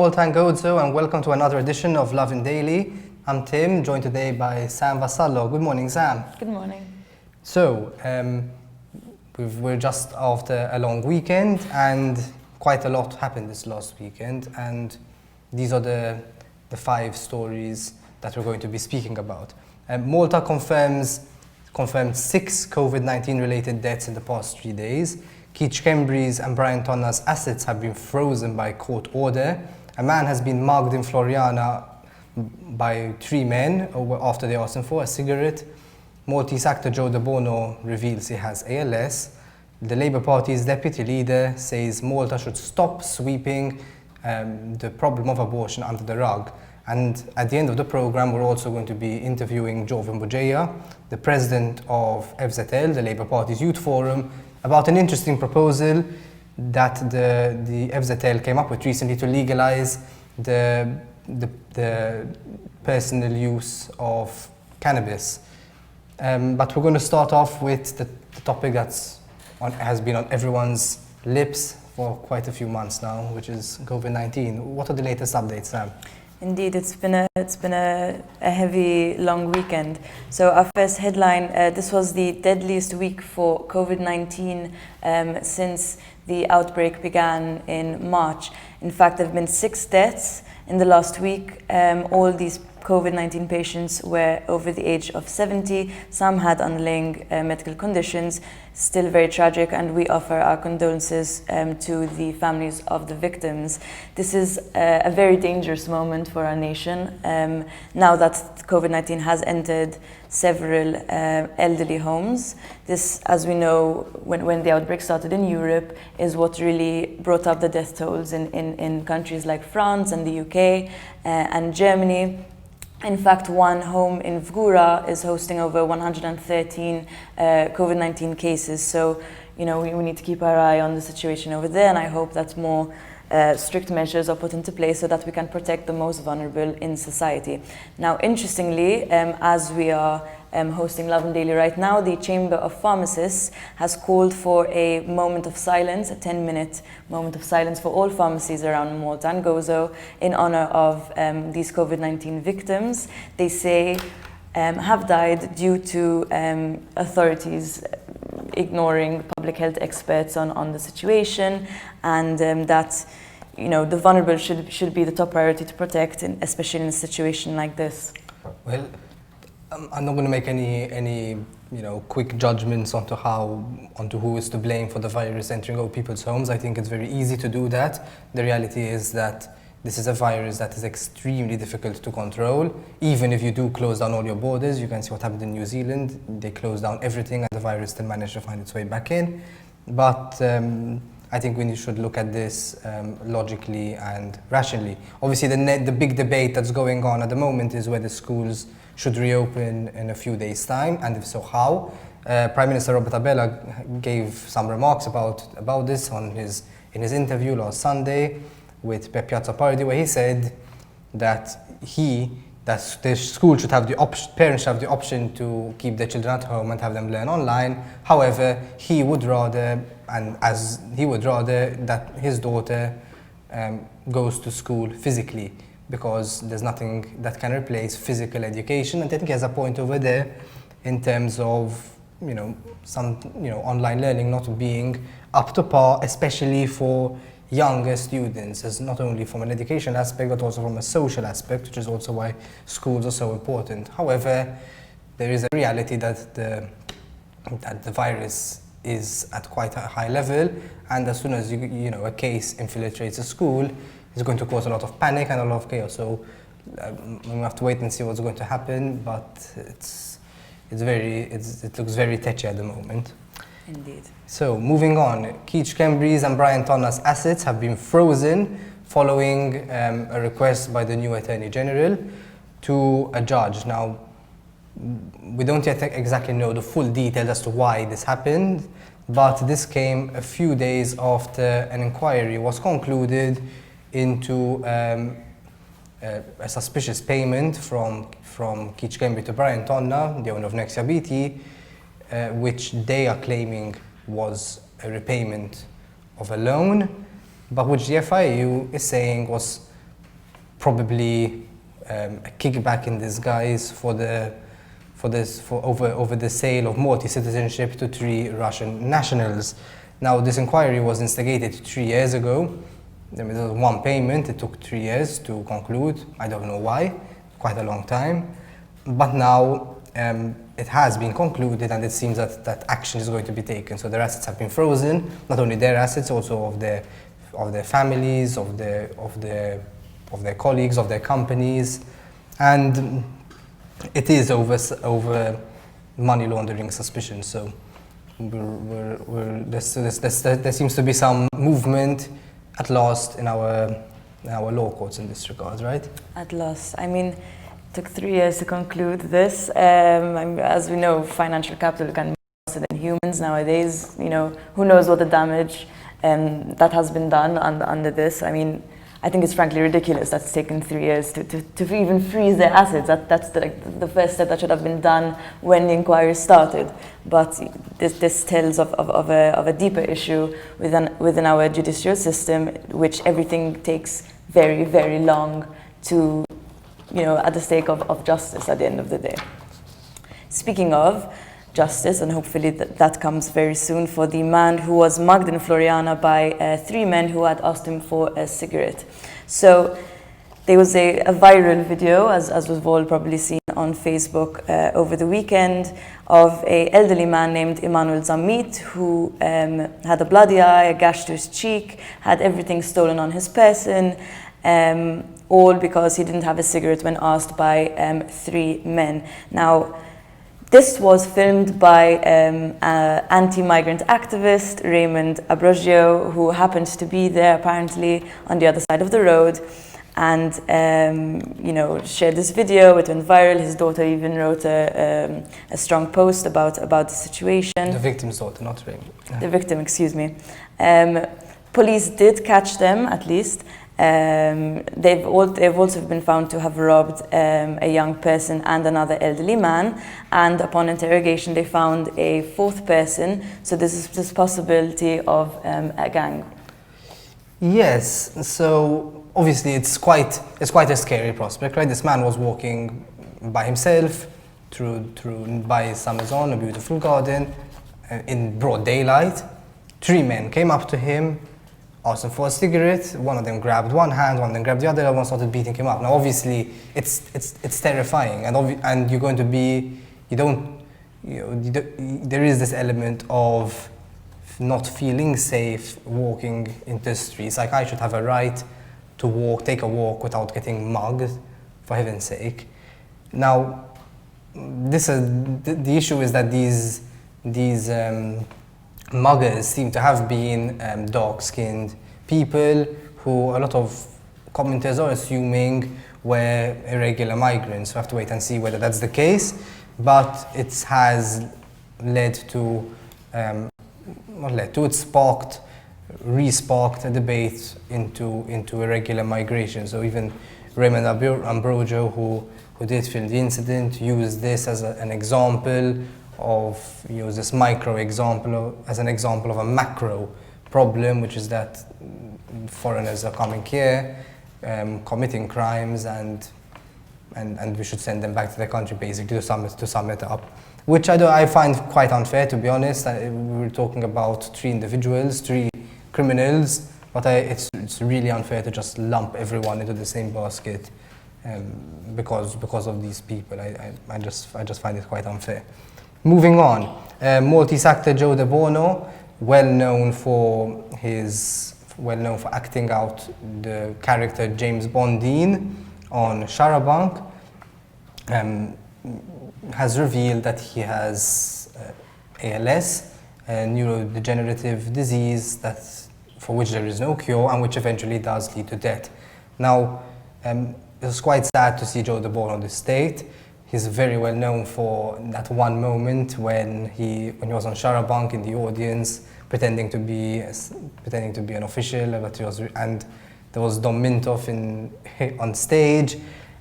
Malta and Gozo, and welcome to another edition of Lovin Daily. I'm Tim, joined today by Sam Vassallo. Good morning, Sam. Good morning. So, we're just after a long weekend, and quite a lot happened this last weekend, and these are the 5 stories that we're going to be speaking about. Malta confirmed 6 COVID-19 related deaths in the past 3 days. SCHEMBRI'S and TONNA'S assets have been frozen by court order. A man has been mugged in FLORIANA by 3 men after they asked him for a cigarette. Maltese actor DEBONO reveals he has ALS. The Labour Party's deputy leader says Malta should stop sweeping the problem of abortion under the rug. And at the end of the programme, we're also going to be interviewing Lovin Daily, the president of FZL, the Labour Party's youth forum, about an interesting proposal that the FZL came up with recently to legalise the personal use of cannabis. But we're going to start off with the topic has been on everyone's lips for quite a few months now, which is COVID-19. What are the latest updates, Sam? Indeed, it's been a heavy, long weekend. So our first headline, this was the deadliest week for COVID-19 since the outbreak began in March. In fact, there have been 6 deaths in the last week. All these COVID-19 patients were over the age of 70. Some had underlying medical conditions, still very tragic, and we offer our condolences to the families of the victims. This is a very dangerous moment for our nation. Now that COVID-19 has entered several elderly homes, this, as we know, when the outbreak started in Europe, is what really brought up the death tolls in countries like France and the UK and Germany. In fact, one home in Vgura is hosting over 113 COVID-19 cases. So, we need to keep our eye on the situation over there, and I hope that more strict measures are put into place so that we can protect the most vulnerable in society. Now, interestingly, as we are hosting Lovin Daily right now, the Chamber of Pharmacists has called for a moment of silence, a 10-minute moment of silence for all pharmacies around Malta and Gozo in honor of these COVID-19 victims. They say have died due to authorities ignoring public health experts on the situation, and that the vulnerable should be the top priority to protect, especially in a situation like this. Well, I'm not going to make any quick judgments onto who is to blame for the virus entering all people's homes. I think it's very easy to do that. The reality is that this is a virus that is extremely difficult to control. Even if you do close down all your borders, you can see what happened in New Zealand. They closed down everything and the virus still managed to find its way back in. But I think we should look at this logically and rationally. Obviously, the big debate that's going on at the moment is whether schools should reopen in a few days' time, and if so, how. Prime Minister Robert Abela gave some remarks about this in his interview last Sunday with Piazza Pardi, where he said that the school should have parents should have the option to keep their children at home and have them learn online. However, he would rather that his daughter goes to school physically, because there's nothing that can replace physical education. And I think he has a point over there in terms of some online learning not being up to par, especially for younger students, as not only from an education aspect but also from a social aspect, which is also why schools are so important. However, there is a reality that the virus is at quite a high level, and as soon as a case infiltrates a school, it's going to cause a lot of panic and a lot of chaos. So we have to wait and see what's going to happen, but it looks very touchy at the moment. Indeed. So moving on, SCHEMBRI'S and TONNA'S assets have been frozen following a request by the new Attorney General to a judge. Now, we don't yet exactly know the full details as to why this happened, but this came a few days after an inquiry was concluded into a suspicious payment from SCHEMBRI to TONNA, the owner of Nexia BT, which they are claiming was a repayment of a loan, but which the FIU is saying was probably a kickback in disguise for over the sale of Maltese citizenship to 3 Russian nationals. Now, this inquiry was instigated 3 years ago. There was one payment. It took 3 years to conclude. I don't know why. Quite a long time. But now it has been concluded, and it seems that action is going to be taken. So their assets have been frozen. Not only their assets, also of their families, of their colleagues, of their companies, and it is over money laundering suspicion. So there seems to be some movement at last in our law courts in this regard, right? At last. I mean, it took 3 years to conclude this. As we know, financial capital can be faster than humans nowadays. You know, who knows what the damage that has been done under this. I mean, I think it's frankly ridiculous that it's taken 3 years to even freeze their assets. That's the first step that should have been done when the inquiry started. But this tells of a deeper issue within our judicial system, which everything takes very, very long to, you know, at the stake of justice at the end of the day. Speaking of justice, and hopefully that comes very soon, for the man who was mugged in Floriana by 3 men who had asked him for a cigarette. So there was a viral video, as we've all probably seen on Facebook over the weekend, of an elderly man named Emmanuel Zammit, who had a bloody eye, a gash to his cheek, had everything stolen on his person, all because he didn't have a cigarette when asked by 3 men. Now, this was filmed by anti-migrant activist Raymond Abrogio, who happened to be there apparently on the other side of the road, and you know, shared this video. It went viral. His daughter even wrote a strong post about the situation. The victim's daughter, not Raymond. Yeah. The victim, excuse me. Police did catch them, at least. They've also been found to have robbed a young person and another elderly man, and upon interrogation they found a 4th person. So this is this possibility of a gang. Yes. So obviously it's quite a scary prospect, right? This man was walking by himself by Samazon, a beautiful garden, in broad daylight. 3 men came up to him, asked him for a cigarette. One of them grabbed one hand, one of them grabbed the other, and one started beating him up. Now, obviously, it's terrifying, and you're going to be, there is this element of not feeling safe walking into the streets. Like, I should have a right to take a walk without getting mugged, for heaven's sake. Now, the issue is that these muggers seem to have been dark-skinned people who a lot of commenters are assuming were irregular migrants. We have to wait and see whether that's the case, but it has re-sparked a debate into irregular migration. So even Raymond Ambrogio, who did film the incident, used this as an example of, this micro example as an example of a macro problem, which is that foreigners are coming here, committing crimes, and we should send them back to their country, basically, to sum it up. Which I find quite unfair, to be honest. We were talking about 3 individuals, 3 criminals, but it's really unfair to just lump everyone into the same basket because of these people. I just find it quite unfair. Moving on, Maltese actor Joe DeBono, well known for acting out the character James Bondine on Sharabank, has revealed that he has ALS, a neurodegenerative disease for which there is no cure and which eventually does lead to death. Now, it was quite sad to see Joe DeBono in this state. He's very well known for that one moment when he was on Sharabank in the audience, pretending to be an official, and there was Dom Mintoff on stage,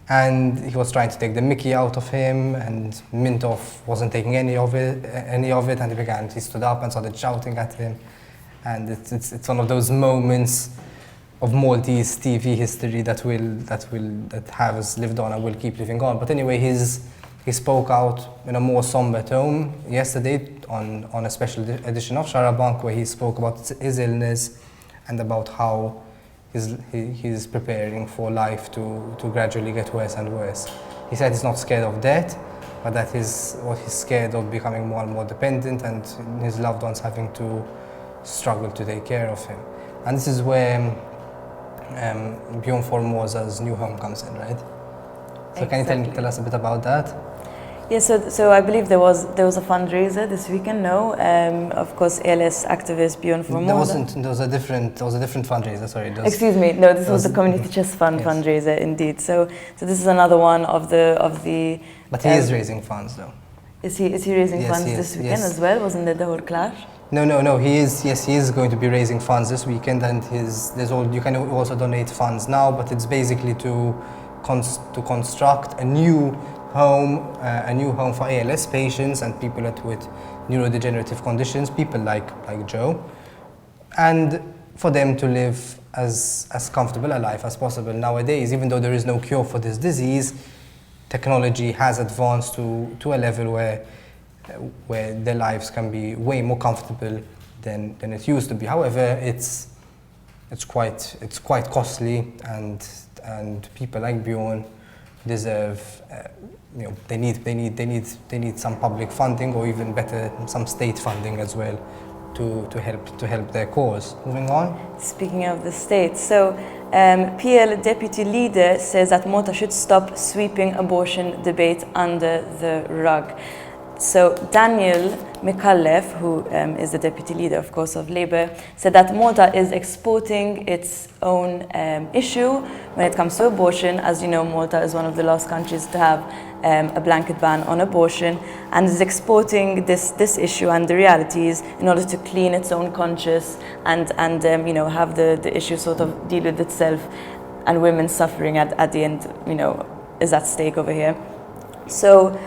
and he was trying to take the mickey out of him, and Mintoff wasn't taking any of it, and he stood up and started shouting at him, and it's one of those moments of Maltese TV history that has lived on and will keep living on. But anyway, he spoke out in a more somber tone yesterday on a special edition of Sharabank, where he spoke about his illness and about how he's preparing for life to gradually get worse and worse. He said he's not scared of death, but that he's scared of becoming more and more dependent and his loved ones having to struggle to take care of him. And this is where Bjorn Formosa's new home comes in, right? So Exactly. Can you tell us a bit about that? Yeah, so I believe there was a fundraiser this weekend. No, of course, ALS activist Bjorn Formosa. There was a different fundraiser. Sorry. Excuse me. No, this was the Community Chest Fund Yes. fundraiser, indeed. So this is another one of the. But he is raising funds, though. Is he raising Yes, funds he is, this weekend yes. as well? Wasn't there the whole clash? No. He is going to be raising funds this weekend, and you can also donate funds now. But it's basically to construct a new home for ALS patients and people with neurodegenerative conditions, people like Joe, and for them to live as comfortable a life as possible. Nowadays, even though there is no cure for this disease, technology has advanced to a level where their lives can be way more comfortable than it used to be. However, it's quite costly, and people like Bjorn deserve, they need some public funding, or even better, some state funding as well, to help their cause. Moving on. Speaking of the state, so PL deputy leader says that Malta should stop sweeping abortion debate under the rug. So Daniel McAuliffe, who is the deputy leader, of course, of Labour, said that Malta is exporting its own issue when it comes to abortion. As you know, Malta is one of the last countries to have a blanket ban on abortion, and is exporting this issue and the realities in order to clean its own conscience and have the issue sort of deal with itself, and women's suffering at the end, is at stake over here. So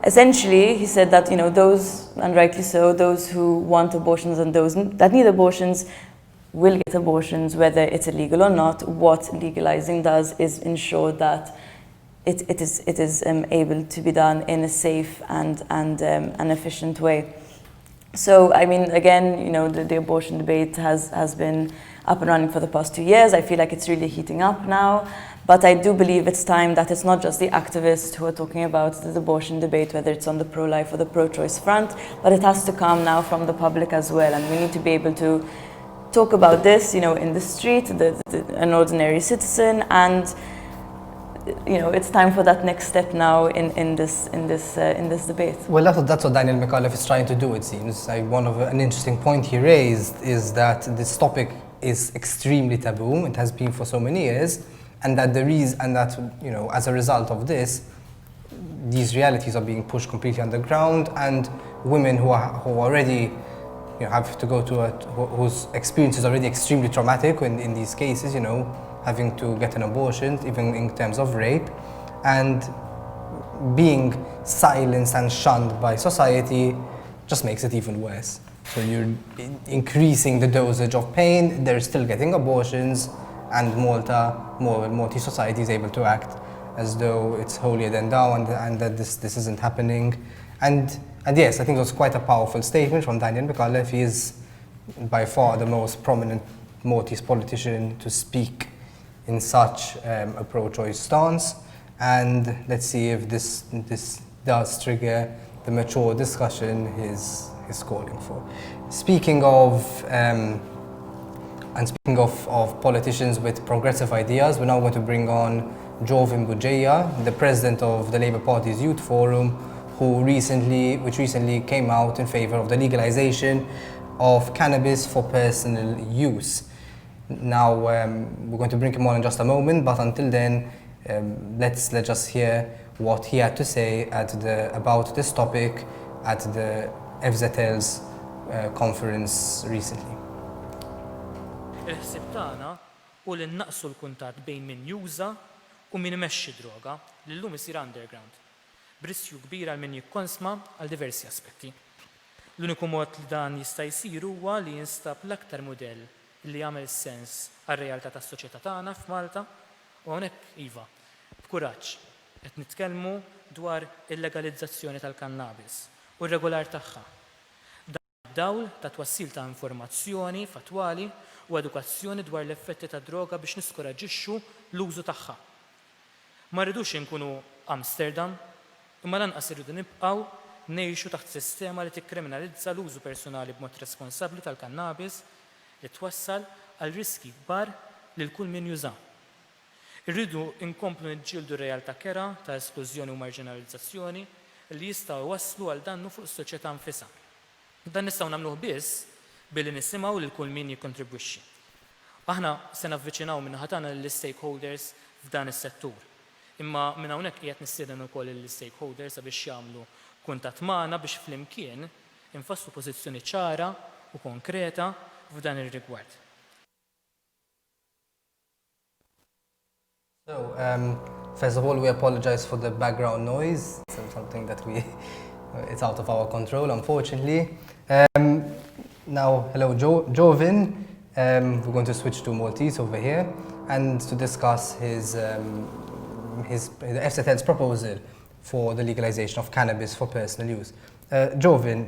essentially, he said that, those, and rightly so, those who want abortions and those that need abortions will get abortions, whether it's illegal or not. What legalizing does is ensure that it is able to be done in a safe and an efficient way. So, I mean, again, the abortion debate has been up and running for the past 2 years. I feel like it's really heating up now. But I do believe it's time that it's not just the activists who are talking about the abortion debate, whether it's on the pro-life or the pro-choice front, but it has to come now from the public as well. And we need to be able to talk about this, in the street, an ordinary citizen, and it's time for that next step now in this debate. Well, that's what Daniel McAuliffe is trying to do, it seems. An interesting point he raised is that this topic is extremely taboo. It has been for so many years, and that as a result of this, these realities are being pushed completely underground, and women who already have to go whose experience is already extremely traumatic in these cases, having to get an abortion, even in terms of rape, and being silenced and shunned by society just makes it even worse. So you're increasing the dosage of pain, they're still getting abortions, and Maltese society is able to act as though it's holier than thou, and that this isn't happening. And yes, I think it was quite a powerful statement from Daniel McAuliffe. He is by far the most prominent Maltese politician to speak in such a pro-choice stance. And let's see if this does trigger the mature discussion he's calling for. Speaking of politicians with progressive ideas, we're now going to bring on Jovin Bugeja, the president of the Labour Party's Youth Forum, which recently came out in favor of the legalization of cannabis for personal use. Now, we're going to bring him on in just a moment, but until then, let's just hear what he had to say about this topic at the FZL's conference recently. Il-ħsieb tagħna u li naqsu l-kuntatt bejn min juża u min imexxi droga li llum isir underground, b'riskju kbir għal min jikkonsma għal diversi aspetti. L-uniku mod li dan jista' jsir huwa li jinstab l-aktar mudell li jagħmel sens għar-realtà tas-soċjetà tagħna f'Malta u hawnhekk iva, b'kuraġġ qed nitkellmu dwar il-legalizzazzjoni tal-kannabis u r-regolar tagħha. Dawl ta' twassil ta' informazzjoni fatwali u edukazzjoni dwar l-effetti ta' droga biex niskoraġixxu l-użu tagħha. Ma rridux inkunu Amsterdam, imma lanqas irridu nibqgħu ngħixu taħt sistema li tikkriminalizza l-użu personali b'mod responsabbli tal-kannabis li twassal għal riski kbar lil kull min juża. Irridu nkomplu niġġieldu realtà kera ta' esklużjoni u marginalizzazzjoni li jistgħu waslu għal dannu fuq is-soċjetà nfisha. Dan nistgħu nagħmluh biss billi nisimgħu lil kull min jikkontribwixxi. Aħna se navviċinaw minn ħatana lill-stakeholders f'dan is-settur. Imma minn hawnhekk qiegħed nistieden ukoll lill-stakeholders sabiex jagħmlu kuntatt magħna biex flimkien infasslu pożizzjoni ċara u konkreta f'dan ir-rigward. So, first of all, we apologize for the background noise. It's something that it's out of our control, unfortunately. Now, hello, Jovin. We're going to switch to Maltese over here and to discuss the FZL's proposal for the legalization of cannabis for personal use. Jovin,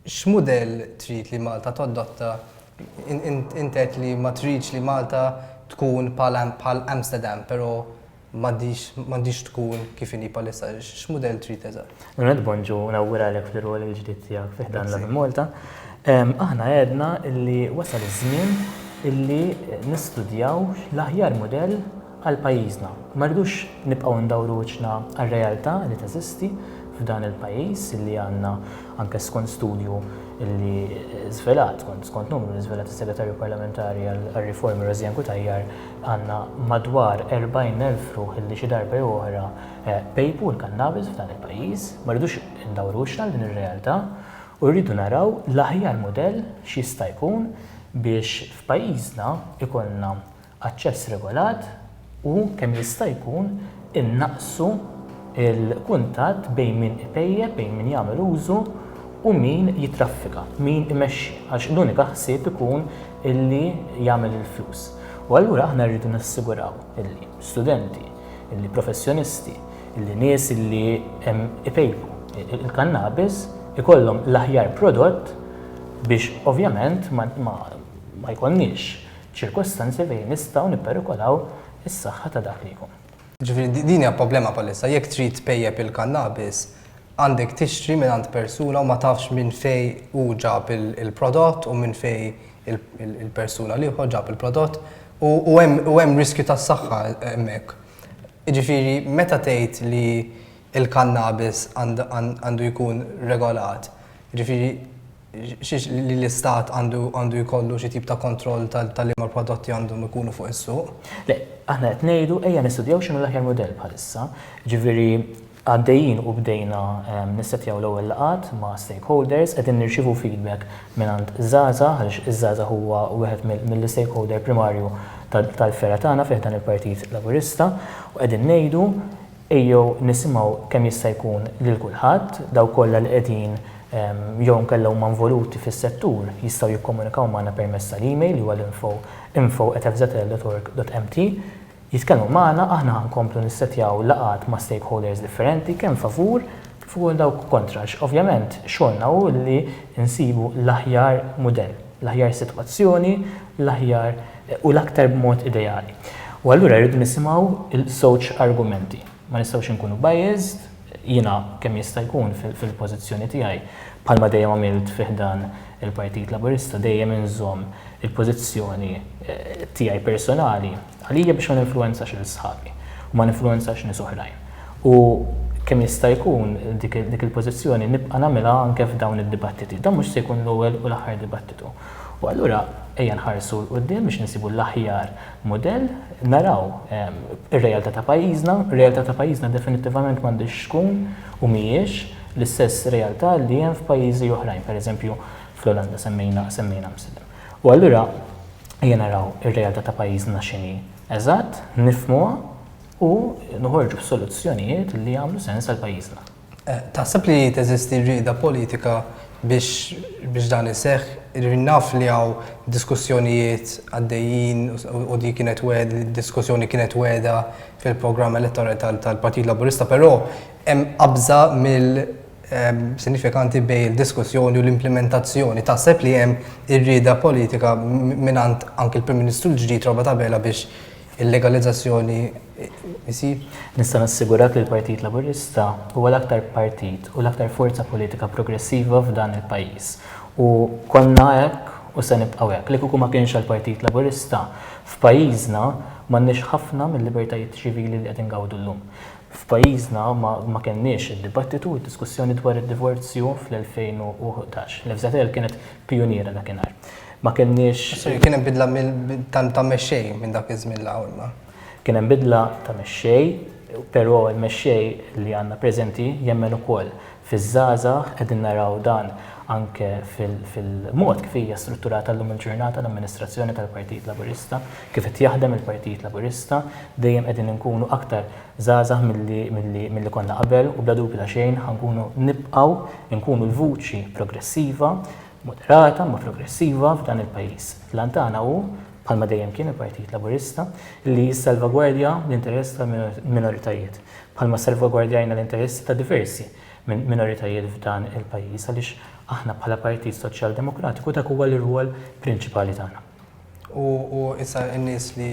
x'mudell trid li Malta tadotta intet li ma tridx li Malta tkun bħal Amsterdam, pero m'għandix tkun kif inhi bħalissa, x'mudell trid eżatt? Bonġu nawguralek fil-rol il-ġdid tiegħek fih dan Lovin Malta. Aħna għedna illi wasal iż-żmien illi nistudjaw l-aħjar mudell għal pajjiżna. Ma rridux nibqgħu ndawru wiċċna għar-realtà li teżisti f'dan il-pajjiż illi għandna anke skont studju illi żvelat, skont numru li żvelat is-Segretarju Parlamentari għar-Riformi Rożjan Kutajjar għandna madwar 40,000 ruħ illi xi darba oħra pejpu l-kannabis f'dan il-pajjiż. Ma rridux ndawru wiċċna din ir-realtà u rridu naraw l-aħjar mudell x'jista' jkun biex f'pajjiżna ikollna aċċess regolat u kemm jista' jkun innaqsu il-kuntatt bejn min ipejjeb, bejn min jagħmel użu u min jitraffika, min imexxi, għax l-unika ħsieb ikun illi jagħmel il-flus. U allura aħna rridu nassiguraw illi studenti, illi professjonisti, illi nies illi ipejpu il-kannabis ikollhom l-aħjar prodott biex ovvjament ma jkollniex ċirkostanzi fejn nistgħu nipperikolaw is-saħħa ta' dak li jkun. Ġifieri din hija problema bħalissa, jekk trid tpejjeb il-kannabis għandek tixtri minn għand persuna u ma tafx minn fejn hu ġab il-prodott u minn fejn il-persuna li ġab il-prodott u hemm riskju tas-saħħa hemmhekk. Jiġifieri meta tgħid li il-kannabis għandu jkun regolat, jiġifieri li l-istat għandu jkollu xi tip ta' kontroll tal-liema prodotti għandhom ikunu fuq is-suq? Le, aħna qed ngħidu ejja nistudjaw x'inhu l-aħjar mudell bħalissa. Ġifieri għaddejjin u bdejna nissettjaw l-ewwel laqgħat ma' stakeholders qegħdin nirċievu feedback minn għand iż-żgħażagħ għaliex iż-żgħażagħ huwa wieħed mill-stakeholder primarju tal-fera tagħna fih dan il-Partit Laburista u qegħdin ngħidu ejjew nisimgħu kemm jista' jkun lil kulħadd daw kollha li qegħdin jew nkella huma involuti fis-settur jistgħu jikkomunikaw magħna permezz tal-email li huwa info@fzl.org.mt jitkellmu magħna aħna nkomplu nissettjaw laqgħat ma' stakeholders differenti kemm favur kif ukoll dawk kontra. Ovvjament xogħolna hu li nsibu l-aħjar mudell, l-aħjar sitwazzjoni, l-aħjar u l-aktar b'mod ideali. U allura rridu nisimgħu il-żewġ argumenti. Ma nistgħux inkunu biased, jiena kemm jista' jkun fil-pożizzjoni tiegħi bħalma dejjem għamilt fih dan il-Partit Laburista dejjem inżomm il-pożizzjoni tiegħi personali għalija biex ma ninfluwenzax il-sħabi u ma ninfluwenzax nies oħrajn. U kemm jista' jkun dik il-pożizzjoni nibqa' nagħmilha anke f'dawn id-dibattiti. Dan mhux se jkun l-ewwel u l-aħħar dibattitu. U allura ejja nħarsu l-qudiem biex nisibu l-aħjar mudell, naraw ir-realtà ta' pajjiżna, ir-realtà ta' pajjiżna definittivament m'għandix tkun u mhijiex l-istess realtà li hemm f'pajjiżi oħrajn, pereżempju fl-Olanda semmejna Amsterdam. U allura ejja naraw ir-realtà ta' pajjiżna x'inhi eżatt, nifhmuha u noħorġu b'soluzzjonijiet li jagħmlu sens għal pajjiżna. Taħseb li teżisti rieda politika biex dan iseħħ naf li għaw diskussjonijiet għaddejjin u di kienet diskussjoni kienet weda fil-programm elettorali tal-Partit Laburista, però hemm qabża mill-sinifikanti bej il-diskussjoni u l-implementazzjoni. Taħseb li hemm irrieda politika minant anke il-Prim Ministru l-ġdid Roba Tabela biex il-legalizzazzjoni isir? Nista' nassigurak li l-Partit Laburista huwa l-aktar partit u l-aktar forza politika progressiva f'dan il-pajjiż. U konna hekk u se nibqgħu hekk. Li kieku ma kienx għall-Partit Laburista f'pajjiżna m'għandniex ħafna mill-libertajiet ċivili li qed ingawdu llum. F'pajjiżna ma kenniex id-dibattitu u d-diskussjoni dwar id-divorzju fl-2011. L-FZL kienet pjoniera dakinhar. Ma kenniex. Kien hemm bidla ta' mexxej minn dak iż-żmien l-ewwel. Kien hemm bidla ta' mexxej, però l-mexxej li għandna preżenti jemmen ukoll fiż-żgħażagħ qegħdin naraw dan anke fil-mod kif hija strutturata llum il-ġurnata l-amministrazzjoni tal-Partit Laburista, kif qed jaħdem il-Partit Laburista, dejjem qegħdin inkunu aktar żgħażagħ milli konna qabel u bla dubju ta' xejn ħankunu nibqgħu nkunu l-vuċi progressiva, moderata ma progressiva f'dan il-pajjiż. L-antana hu bħalma dejjem kien il-Partit Laburista li jissalvagwardja l-interess tal-minoritajiet, bħalma salvagwardjajna l-interessi ta' diversi minoritajiet f'dan il-pajjiż għaliex aħna bħala Partit Soċjal-Demokratiku dak huwa l-irwol prinċipali tagħna. U issa n-nies li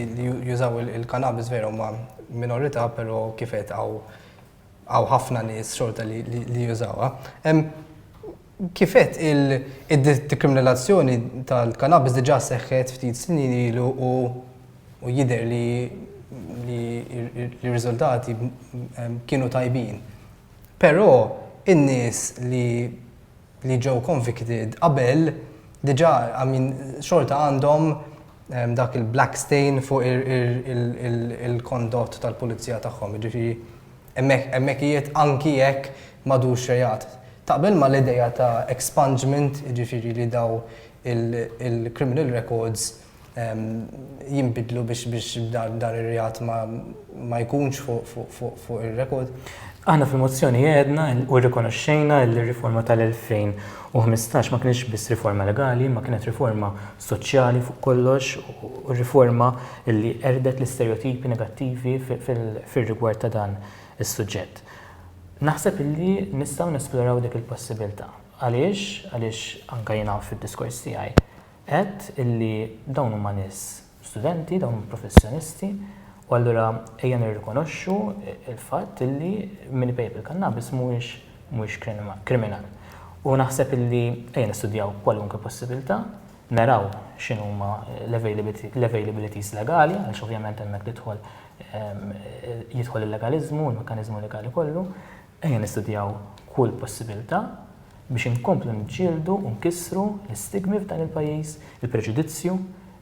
jużaw il-kanabis veru ma' minorità, però kif qed għaw ħafna nies xorta li jużawha. Kif qed il-dekriminalazzjoni tal-kanabis diġà seħħet ftit snin ilu u jidher li r-riżultati kienu tajbin. Però in-nies li ġew convicted qabel diġà xorta għandhom dak il-black stain fuq il-kondott tal-pulizija tagħhom. Jiġifieri hemmhekk qiegħed anki jekk m'għadux reat. Taqbel ma l-idea ta' expungement, jiġifieri li daw il-criminal records jinbidlu biex dan ir-reat ma jkunx fuq ir-rekord. Aħna fil-mozzjoni għedna u rikonoxxejna l-riforma tal-2015 ma kienx biss riforma legali, ma kienet riforma soċjali fuq kollox u riforma li erdet l-istereotipi negattivi fil-rigward ta' dan is-suġġett. Naħseb illi nistgħu nesploraw dik il-possibilità. Għaliex anke jiena fid-diskors tiegħi qed illi dawn huma nies studenti, dawn professjonisti, u allura ejja nirrikonoxxu il-fatt illi min ipejb il-kannabis mhuwiex kriminal. U naħseb illi ejja nistudjaw kwalunkwe possibilità, naraw x'inhuma l-availabilities legali, għaliex ovvjament hemmhekk jidħol il-legaliżmu, il-mekkaniżmu legali kollu, ejja nistudjaw kull possibilità biex inkomplu nġieldu u nkissru l-istigmi f'dan il-pajjiż, il-preġudizzju,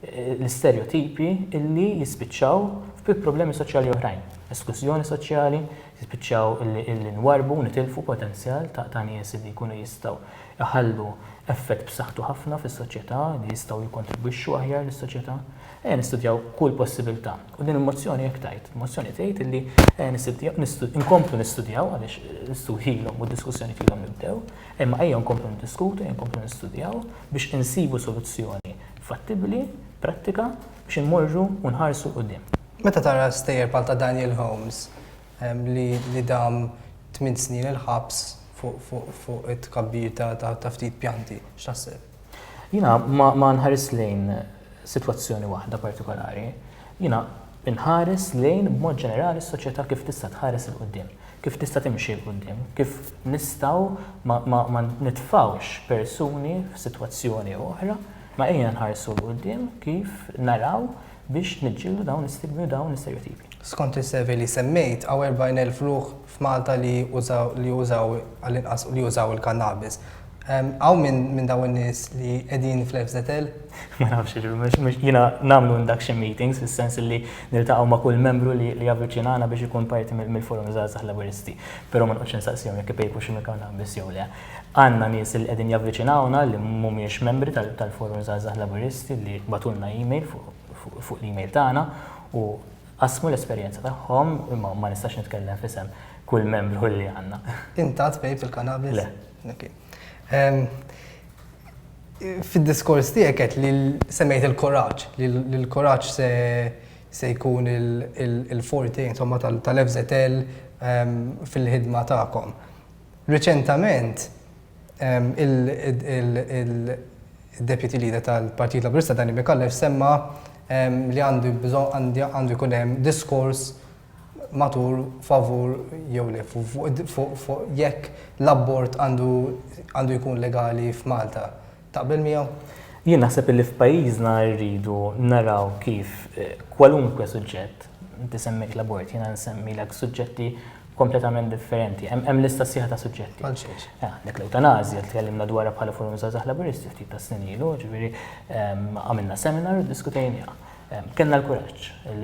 l-istereotipi illi jispiċċaw f'problemi soċjali oħrajn. Esklużjoni soċjali, jispiċċaw illi nwarbu nitilfu potenzjal ta' nies li jkunu jistgħu iħallu effett b'saħħtu ħafna fis-soċjetà li jistgħu jikkontribwixxu aħjar lis-soċjetà. Nistudjaw kull possibilità. U din il-mozzjoni jekk tajt. Il-mozzjoni tgħid illi inkomplu nistudjaw għaliex l-istudjilhom u d-diskussjoni ilhom nibdew, imma ejja nkomplu niddiskutu, nkomplu nistudjaw biex insibu soluzzjoni fattibbli, prattika biex inmorru u nħarsu quddiem. Meta tara stejjer bħal ta' Daniel Holmes li dam 8 snin il-ħabs fuq it-tkabbir ta' ftit pjanti, x'taħseb? Jiena ma nħares lejn sitwazzjoni waħda partikolari, jiena inħares lejn b'mod ġenerali s-soċjetà kif tista' tħares il quddiem, kif tista' timxi l quddiem, kif nistgħu ma nitfawx persuni f'sitwazzjoni oħra, ma ejja nħarsu l quddiem kif naraw biex niġġieldu dawn l-istigmi u dawn l-istereotipi. Skont is-survey li semmejt, hawn 40,000 ruħ f'Malta li jużaw il-kannabis. Għaw minn dawn in-nies li qegħdin fl-FZL? Ma nafx, jiena nagħmlu induction meetings fis-sens li niltaqgħu ma' kull membru li javviċinana biex ikun parti mill-forum żgħażagħ Laburisti. Però ma nqgħodx nistaqsihom jekk ipejpu xi kannabis jew le. Għandna nies li qegħdin javviċinawna li mhumiex membri tal-forum żgħażagħ Laburisti li batulna email fuq l-email tagħna u qasmu l-esperjenza tagħhom imma ma nistax nitkellem f'isem kull membru li għandna. Intat pejb il-kannabis? Le. fid-diskors tiegħek qed li semmejt il-kuraġġ, li l-kuraġġ se jkun il-forte insomma tal-FZL fil-ħidma tagħkom. Reċentament il-Deputy Leader tal-Partit Laburista Dani Mikallef semma li għandu jkun hemm diskors matur favur jew le fuq jekk l-abort għandu jkun legali f'Malta. Taqbel miegħu? Jien naħseb li f'pajjiżna rridu naraw kif kwalunkwe suġġett, inti semmejt l-abort, jiena nsemmilek suġġetti kompletament differenti. Hemm lista sieħa ta' suġġetti. Dak l-eutanazja li tkellimna dwarha bħala forum żgħażagħ laburisti ftit ta' snin ilu, ġifieri għamilna seminar u ddiskutejniha. Kenna l-kuraġġ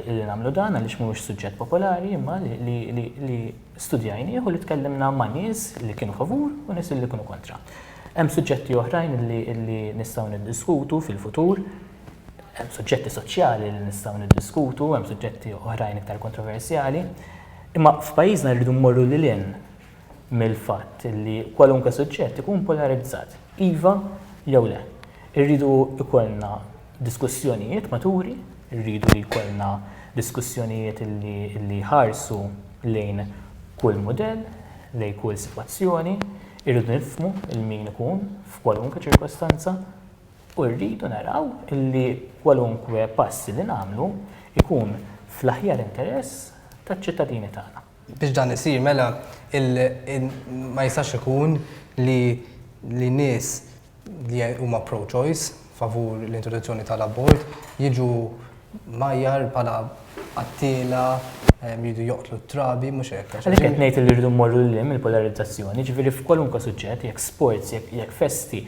li nagħmlu dan għaliex mhuwiex suġġett popolari imma li studjajnieh u li tkellimna ma' nies li kienu favur u nies li kienu kontra. Hemm suġġetti oħrajn li nistgħu niddiskutu fil-futur, hemm suġġetti soċjali li nistgħu niddiskutu, hemm suġġetti oħrajn iktar kontroversjali. Imma f'pajjiżna rridu mmorru lil mill-fatt li kwalunkwe suġġett ikun polarizzat. Iva jew le. Irridu ikollna diskussjonijiet maturi, irridu li jkollna diskussjonijiet li ħarsu lejn kull modell, lejn kull sitwazzjoni, irridu nifhmu il-min ikun f'kwalunkwe ċirkostanza u rridu naraw li kwalunkwe passi li nagħmlu ikun fl-aħjar interess taċ-ċittadini tagħna. Biex dan isir mela ma jistax ikun li nies li huma pro-choice favur l-introduzzjoni tal-abort jiġu majjar bħala qattila jidu joqtlu t-trabi mhux hekk. Għalhekk qed ngħid li rridu mmorru lil il-polarizzazzjoni, ġifieri f'kwalunkwe suġġett, jekk sports, jekk festi,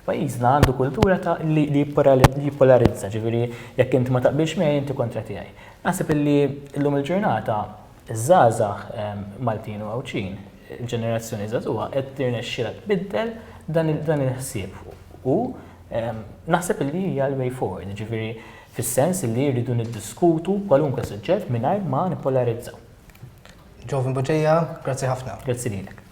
pajjiżna għandu kultura ta' li jippolarizza, ġifieri jekk inti ma taqbilx miegħi inti kontra tiegħi. Naħseb illi llum il-ġurnata iż-żgħażagħ Maltin u Għawċin, il-ġenerazzjoni żagħżugħa qed tirnexxielha tbiddel dan il-ħsieb u naħseb illi hija l-way forward, ġifieri fis-sens li rridu niddiskutu kwalunkwe suġġett mingħajr ma nippolarizzaw. Lovin Boġejja, grazzi ħafna. Grazzi lilek.